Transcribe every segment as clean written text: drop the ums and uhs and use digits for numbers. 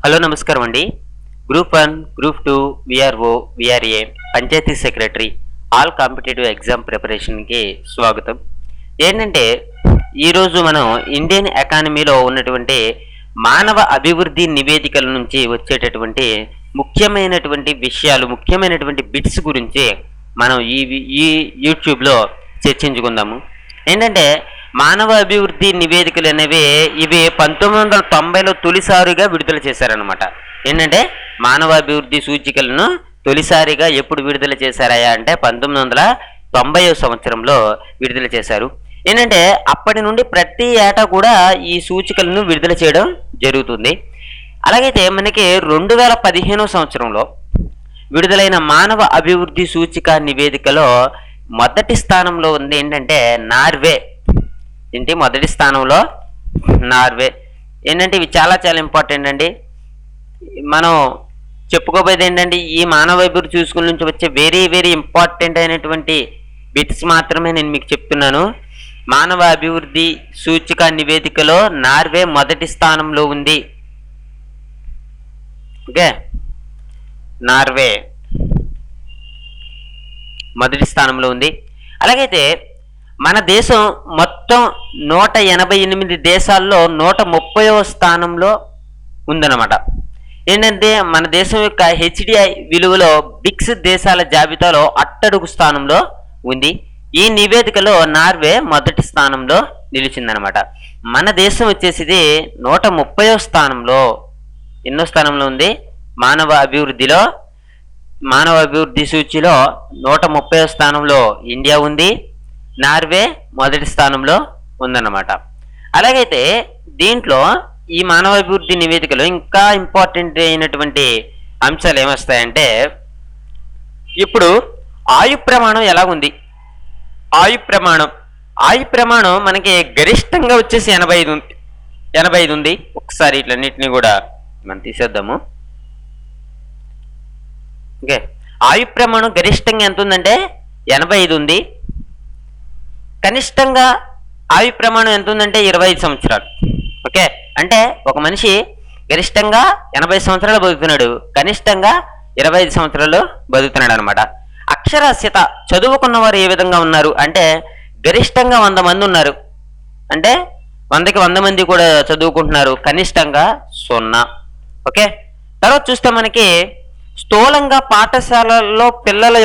Hello నమస్కారం అండి. Group 1, group 2, VRO, VRA, panchayat secretary all competitive exam ప్రిపరేషన్కి స్వాగతం. ఏంటంటే ఈరోజు మనం ఇండియన్ ఎకానమీలో ఉన్నటువంటి మానవ అభివృద్ధి నివేదికల నుంచి వచ్చేటటువంటి ముఖ్యమైనటువంటి విషయాలు, ముఖ్యమైనటువంటి బిట్స్ గురించి మనం ఈ యూట్యూబ్లో చర్చించుకుందాము. ఏంటంటే మానవ అభివృద్ధి నివేదికలు అనేవి ఇవి 1990లో తొలిసారిగా విడుదల చేశారనమాట. ఏంటంటే మానవ అభివృద్ధి సూచికలను తొలిసారిగా ఎప్పుడు విడుదల చేశారయా అంటే 1990 సంవత్సరంలో విడుదల చేశారు. ఏంటంటే అప్పటి నుండి ప్రతి ఏటా కూడా ఈ సూచికలను విడుదల చేయడం జరుగుతుంది. అలాగైతే మనకి 2015 సంవత్సరంలో విడుదలైన మానవ అభివృద్ధి సూచిక నివేదికలో మొదటి స్థానంలో ఉంది ఏంటంటే నార్వే. మొదటి స్థానంలో నార్వే. ఏంటంటే ఇవి చాలా చాలా ఇంపార్టెంట్ అండి. మనం చెప్పుకోబోయేది ఏంటంటే ఈ మానవ అభివృద్ధి సూచికల నుంచి వచ్చే వెరీ వెరీ ఇంపార్టెంట్ అయినటువంటి బిట్స్ మాత్రమే నేను మీకు చెప్తున్నాను. మానవ అభివృద్ధి సూచిక నివేదికలో నార్వే మొదటి స్థానంలో ఉంది. ఓకే, నార్వే మొదటి స్థానంలో ఉంది. అలాగైతే మన దేశం మొత్తం 188 దేశాల్లో 130వ స్థానంలో ఉందన్నమాట. ఏంటంటే మన దేశం యొక్క హెచ్డిఐ విలువలో బ్రిక్స్ దేశాల జాబితాలో అట్టడుగు స్థానంలో ఉంది. ఈ నివేదికలో నార్వే మొదటి స్థానంలో నిలిచిందనమాట. మన దేశం వచ్చేసి 130వ స్థానంలో, ఎన్నో స్థానంలో ఉంది? మానవ అభివృద్ధి సూచిలో 130వ స్థానంలో ఇండియా ఉంది. నార్వే మొదటి స్థానంలో ఉందన్నమాట. అలాగైతే దీంట్లో ఈ మానవ అభివృద్ధి నివేదికలో ఇంకా ఇంపార్టెంట్ అయినటువంటి అంశాలు ఏమొస్తాయంటే, ఇప్పుడు ఆయు ప్రమాణం ఎలా ఉంది? ఆయు ప్రమాణం మనకి గరిష్టంగా వచ్చేసి 85 ఉంది. ఒకసారి ఇట్లన్నిటిని కూడా మనం తీసేద్దాము. ఓకే, ఆయు ప్రమాణం గరిష్టంగా ఎంత ఉందంటే 85 ఉంది. కనిష్టంగా ఆయు ప్రమాణం ఎంత ఉందంటే 25 సంవత్సరాలు. ఓకే, అంటే ఒక మనిషి గరిష్టంగా 80 సంవత్సరాలు బతుకుతున్నాడు, కనిష్టంగా 25 సంవత్సరాలు బతుకుతున్నాడు అనమాట. అక్షరాస్యత, చదువుకున్న వారు ఏ విధంగా ఉన్నారు అంటే గరిష్టంగా 100 మంది ఉన్నారు, అంటే 100కి 100 మంది కూడా చదువుకుంటున్నారు, కనిష్టంగా 0. ఓకే, తర్వాత చూస్తే మనకి స్థూలంగా పాఠశాలల్లో పిల్లల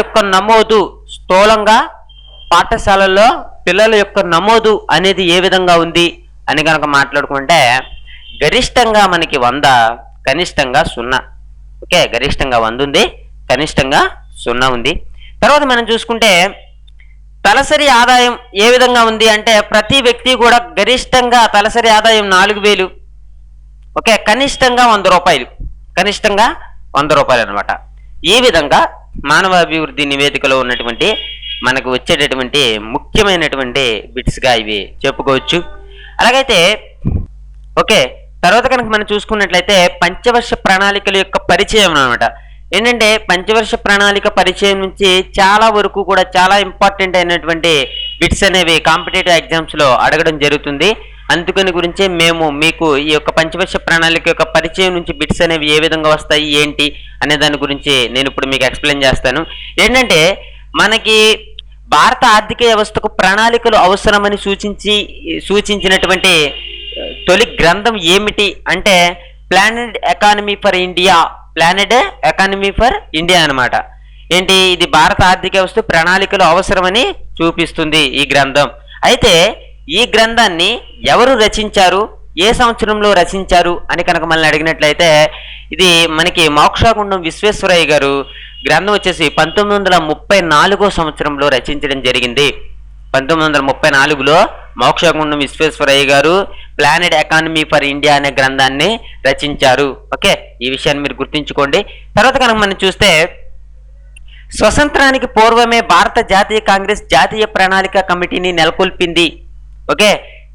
యొక్క నమోదు అనేది ఏ విధంగా ఉంది అని కనుక మాట్లాడుకుంటే గరిష్టంగా మనకి 100, కనిష్టంగా 0. ఓకే, గరిష్టంగా 100 ఉంది, కనిష్టంగా 0 ఉంది. తర్వాత మనం చూసుకుంటే తలసరి ఆదాయం ఏ విధంగా ఉంది అంటే ప్రతి వ్యక్తి కూడా గరిష్టంగా తలసరి ఆదాయం 4000, ఓకే, కనిష్టంగా 100 రూపాయలు, కనిష్టంగా 100 రూపాయలు అనమాట. ఈ విధంగా మానవ అభివృద్ధి నివేదికలో ఉన్నటువంటి మనకు వచ్చేటటువంటి ముఖ్యమైనటువంటి బిట్స్గా ఇవి చెప్పుకోవచ్చు. అలాగైతే ఓకే, తర్వాత కనుక మనం చూసుకున్నట్లయితే పంచవర్ష ప్రణాళికల యొక్క పరిచయం అనమాట. ఏంటంటే పంచవర్ష ప్రణాళిక పరిచయం నుంచి చాలా వరకు కూడా చాలా ఇంపార్టెంట్ అయినటువంటి బిట్స్ అనేవి కాంపిటేటివ్ ఎగ్జామ్స్లో అడగడం జరుగుతుంది. అందుకని గురించే మేము మీకు ఈ యొక్క పంచవర్ష ప్రణాళిక యొక్క పరిచయం నుంచి బిట్స్ అనేవి ఏ విధంగా వస్తాయి ఏంటి అనే దాని గురించి నేను ఇప్పుడు మీకు ఎక్స్ప్లెయిన్ చేస్తాను. ఏంటంటే మనకి భారత ఆర్థిక వ్యవస్థకు ప్రణాళికలు అవసరమని సూచించినటువంటి తొలి గ్రంథం ఏమిటి అంటే ప్లానెడ్ ఎకానమీ ఫర్ ఇండియా అనమాట. ఏంటి ఇది? భారత ఆర్థిక వ్యవస్థ ప్రణాళికలు అవసరమని చూపిస్తుంది ఈ గ్రంథం. అయితే ఈ గ్రంథాన్ని ఎవరు రచించారు, ఏ సంవత్సరంలో రచించారు అని కనుక మనల్ని అడిగినట్లయితే ఇది మనకి మోక్షగుండం విశ్వేశ్వరయ్య గారు గ్రంథం వచ్చేసి 1934 సంవత్సరంలో రచించడం జరిగింది. 1934లో మోక్షగుండం విశ్వేశ్వరయ్య గారు ప్లానెడ్ ఎకానమీ ఫర్ ఇండియా అనే గ్రంథాన్ని రచించారు. ఓకే, ఈ విషయాన్ని మీరు గుర్తుంచుకోండి. తర్వాత కనుక మనం చూస్తే స్వతంత్రానికి పూర్వమే భారత జాతీయ కాంగ్రెస్ జాతీయ ప్రణాళిక కమిటీని నెలకొల్పింది. ఓకే,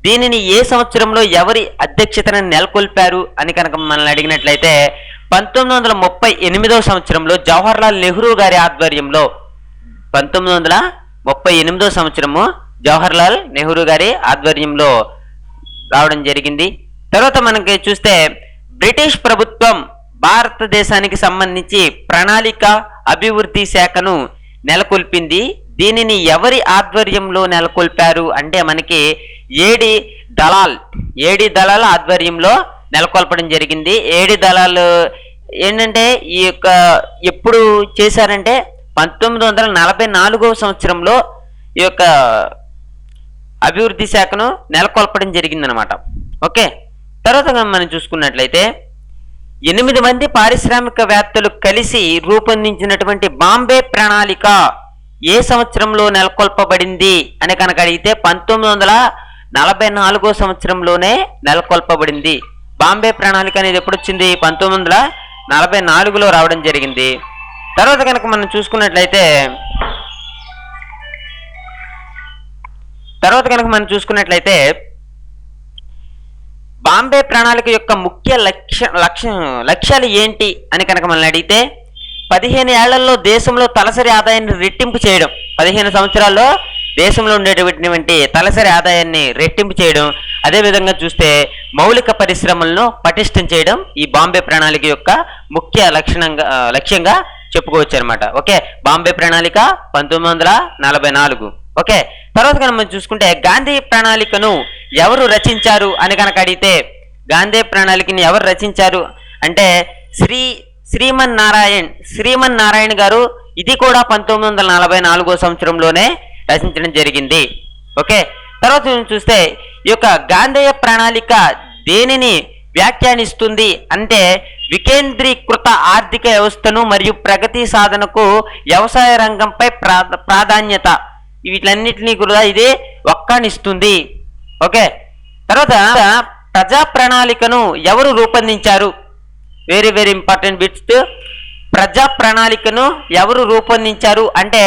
దీనిని ఏ సంవత్సరంలో ఎవరి అధ్యక్షతన నెలకొల్పారు అని కనుక మనల్ని అడిగినట్లయితే 1938 సంవత్సరంలో జవహర్లాల్ నెహ్రూ గారి ఆధ్వర్యంలో 1938 సంవత్సరము జవహర్లాల్ నెహ్రూ గారి ఆధ్వర్యంలో రావడం జరిగింది. తర్వాత మనకి చూస్తే బ్రిటిష్ ప్రభుత్వం భారతదేశానికి సంబంధించి ప్రణాళిక అభివృద్ధి శాఖను నెలకొల్పింది. దీనిని ఎవరి ఆధ్వర్యంలో నెలకొల్పారు అంటే మనకి ఏడి దళాల ఆధ్వర్యంలో నెలకొల్పడం జరిగింది. ఏడి దళాలు ఏంటంటే ఈ యొక్క ఎప్పుడు చేశారంటే 1944వ సంవత్సరంలో ఈ యొక్క అభివృద్ధి శాఖను నెలకొల్పడం జరిగిందనమాట. ఓకే, తర్వాత మనం చూసుకున్నట్లయితే 8 మంది పారిశ్రామికవేత్తలు కలిసి రూపొందించినటువంటి బాంబే ప్రణాళిక ఏ సంవత్సరంలో నెలకొల్పబడింది అని కనుక అడిగితే 1944వ సంవత్సరంలోనే నెలకొల్పబడింది. బాంబే ప్రణాళిక అనేది ఎప్పుడు వచ్చింది? 1944లో రావడం జరిగింది. తర్వాత కనుక మనం చూసుకున్నట్లయితే బాంబే ప్రణాళిక యొక్క ముఖ్య లక్ష్యాలు ఏంటి అని కనుక మనం అడిగితే 15 ఏళ్లలో దేశంలో తలసరి ఆదాయాన్ని రెట్టింపు చేయడం, 15 సంవత్సరాల్లో దేశంలో ఉండేటువంటి తలసరి ఆదాయాన్ని రెట్టింపు చేయడం, అదేవిధంగా చూస్తే మౌలిక పరిశ్రమలను పటిష్టం చేయడం ఈ బాంబే ప్రణాళిక యొక్క ముఖ్య లక్ష్యంగా చెప్పుకోవచ్చు అనమాట. ఓకే, బాంబే ప్రణాళిక 1944. ఓకే, తర్వాత కనుక మనం చూసుకుంటే గాంధీ ప్రణాళికను ఎవరు రచించారు అని కనుక అడిగితే గాంధీ ప్రణాళికని ఎవరు రచించారు అంటే శ్రీమన్ నారాయణ గారు. ఇది కూడా 1944వ సంవత్సరంలోనే రచించడం జరిగింది. ఓకే, తర్వాత చూస్తే ఈ యొక్క గాంధేయ ప్రణాళిక దేనిని వ్యాఖ్యానిస్తుంది అంటే వికేంద్రీకృత ఆర్థిక వ్యవస్థను మరియు ప్రగతి సాధనకు వ్యవసాయ రంగంపై ప్రాధాన్యత, వీటన్నిటినీ కూడా ఇది వక్కాణిస్తుంది. ఓకే, తర్వాత ప్రజా ప్రణాళికను ఎవరు రూపొందించారు? Very very important bits. ప్రజా ప్రణాళికను ఎవరు రూపొందించారు అంటే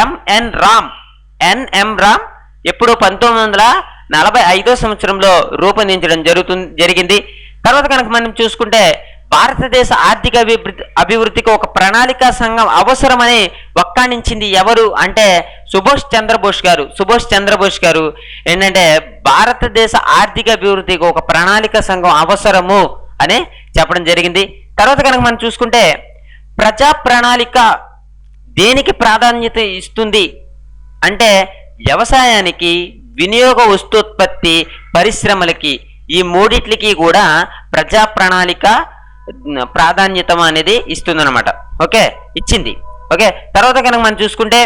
ఎన్ఎం రామ్ ఎప్పుడు 1945వ సంవత్సరంలో రూపొందించడం జరిగింది. తర్వాత కనుక మనం చూసుకుంటే భారతదేశ ఆర్థిక అభివృద్ధికి ఒక ప్రణాళికా సంఘం అవసరమని వక్కాణించింది ఎవరు అంటే సుభాష్ చంద్రబోస్ గారు ఏంటంటే భారతదేశ ఆర్థిక అభివృద్ధికి ఒక ప్రణాళిక సంఘం అవసరము అని చెప్పడం జరిగింది. తర్వాత కనుక మనం చూసుకుంటే ప్రజా ప్రణాళిక దేనికి ప్రాధాన్యత ఇస్తుంది అంటే వ్యవసాయానికి, వినియోగ వస్తోత్పత్తి, పరిశ్రమలకి, ఈ మూడిట్లకి కూడా ప్రజా ప్రణాళిక ప్రాధాన్యత అనేది ఇస్తుందన్నమాట. ఓకే, ఇచ్చింది. ఓకే, తర్వాత కనుక మనం చూసుకుంటే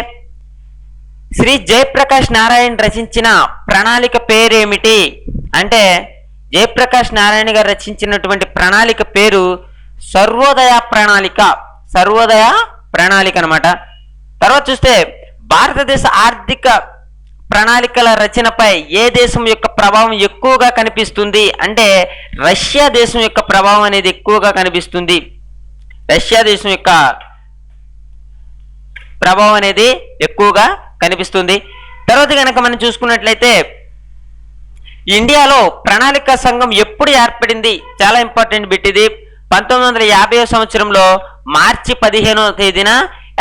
శ్రీ జయప్రకాష్ నారాయణ రచించిన ప్రణాళిక పేరేమిటి అంటే జయప్రకాష్ నారాయణ గారు రచించినటువంటి ప్రణాళిక పేరు సర్వోదయ ప్రణాళిక అనమాట. తర్వాత చూస్తే భారతదేశ ఆర్థిక ప్రణాళికల రచనపై ఏ దేశం యొక్క ప్రభావం ఎక్కువగా కనిపిస్తుంది అంటే రష్యా దేశం యొక్క ప్రభావం అనేది ఎక్కువగా కనిపిస్తుంది. రష్యా దేశం యొక్క ప్రభావం అనేది ఎక్కువగా కనిపిస్తుంది. తర్వాత కనుక మనం చూసుకున్నట్లయితే ఇండియాలో ప్రణాళిక సంఘం ఎప్పుడు ఏర్పడింది? చాలా ఇంపార్టెంట్ బిట్ ఇది. 1950వ సంవత్సరంలో మార్చి 15వ తేదీన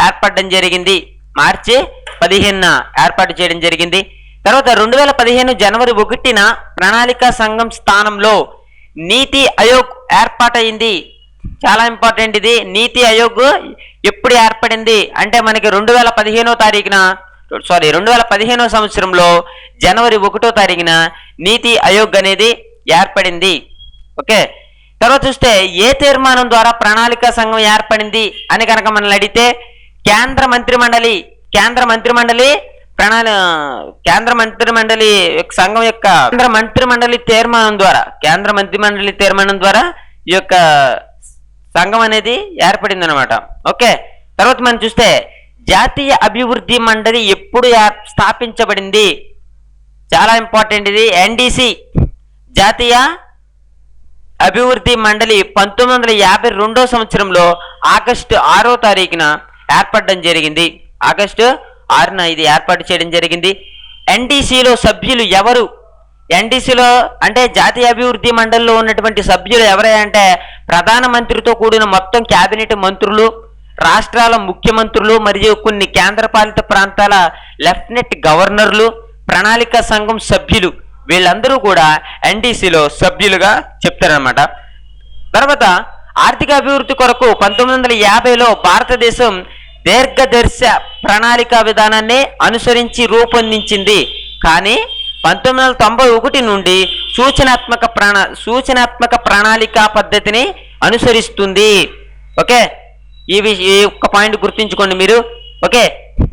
ఏర్పడడం జరిగింది. మార్చి 15న ఏర్పాటు చేయడం జరిగింది. తర్వాత 2015 జనవరి 1న ప్రణాళిక సంఘం స్థానంలో నీతి ఆయోగ్ ఏర్పాటైంది. చాలా ఇంపార్టెంట్ ఇది. నీతి ఆయోగ్ ఎప్పుడు ఏర్పడింది అంటే మనకి 2015వ సంవత్సరంలో జనవరి 1వ తారీఖున నీతి ఆయోగ్ అనేది ఏర్పడింది. ఓకే, తర్వాత చూస్తే ఏ తీర్మానం ద్వారా ప్రణాళిక సంఘం ఏర్పడింది అని కనుక మనల్ని అడిగితే కేంద్ర మంత్రిమండలి సంఘం యొక్క కేంద్ర మంత్రిమండలి తీర్మానం ద్వారా ఈ యొక్క సంఘం అనేది ఏర్పడింది అనమాట. ఓకే, తర్వాత మనం చూస్తే జాతీయ అభివృద్ధి మండలి ఎప్పుడు స్థాపించబడింది? చాలా ఇంపార్టెంట్ ఇది. ఎన్డీసీ జాతీయ అభివృద్ధి మండలి 1952వ సంవత్సరంలో ఆగస్టు 6వ తారీఖున ఏర్పడడం జరిగింది. ఆగస్టు 6న ఇది ఏర్పాటు చేయడం జరిగింది. ఎన్డీసీలో సభ్యులు ఎవరు? ఎన్డీసీలో అంటే జాతీయ అభివృద్ధి మండలిలో ఉన్నటువంటి సభ్యులు ఎవరంటే ప్రధానమంత్రితో కూడిన మొత్తం కేబినెట్ మంత్రులు, రాష్ట్రాల ముఖ్యమంత్రులు మరియు కొన్ని కేంద్రపాలిత ప్రాంతాల లెఫ్టినెంట్ గవర్నర్లు, ప్రణాళిక సంఘం సభ్యులు, వీళ్ళందరూ కూడా ఎన్డీసీలో సభ్యులుగా చెప్తారనమాట. తర్వాత ఆర్థిక అభివృద్ధి కొరకు 1950లో భారతదేశం దీర్ఘదర్శ ప్రణాళిక విధానాన్ని అనుసరించి రూపొందించింది. కానీ 1991 నుండి సూచనాత్మక ప్రణాళిక పద్ధతిని అనుసరిస్తుంది. ఓకే, ఈ ఒక్క పాయింట్ గుర్తుంచుకోండి మీరు. ఓకే,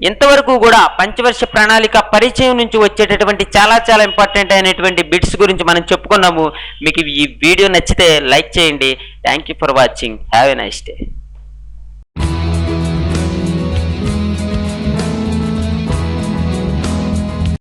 ఇంతవరకు కూడా పంచవర్ష ప్రణాళిక పరిచయం నుంచి వచ్చేటటువంటి చాలా చాలా ఇంపార్టెంట్ అయినటువంటి బిట్స్ గురించి మనం చెప్పుకున్నాము. మీకు ఈ వీడియో నచ్చితే లైక్ చేయండి. Thank you for watching. Have a nice day.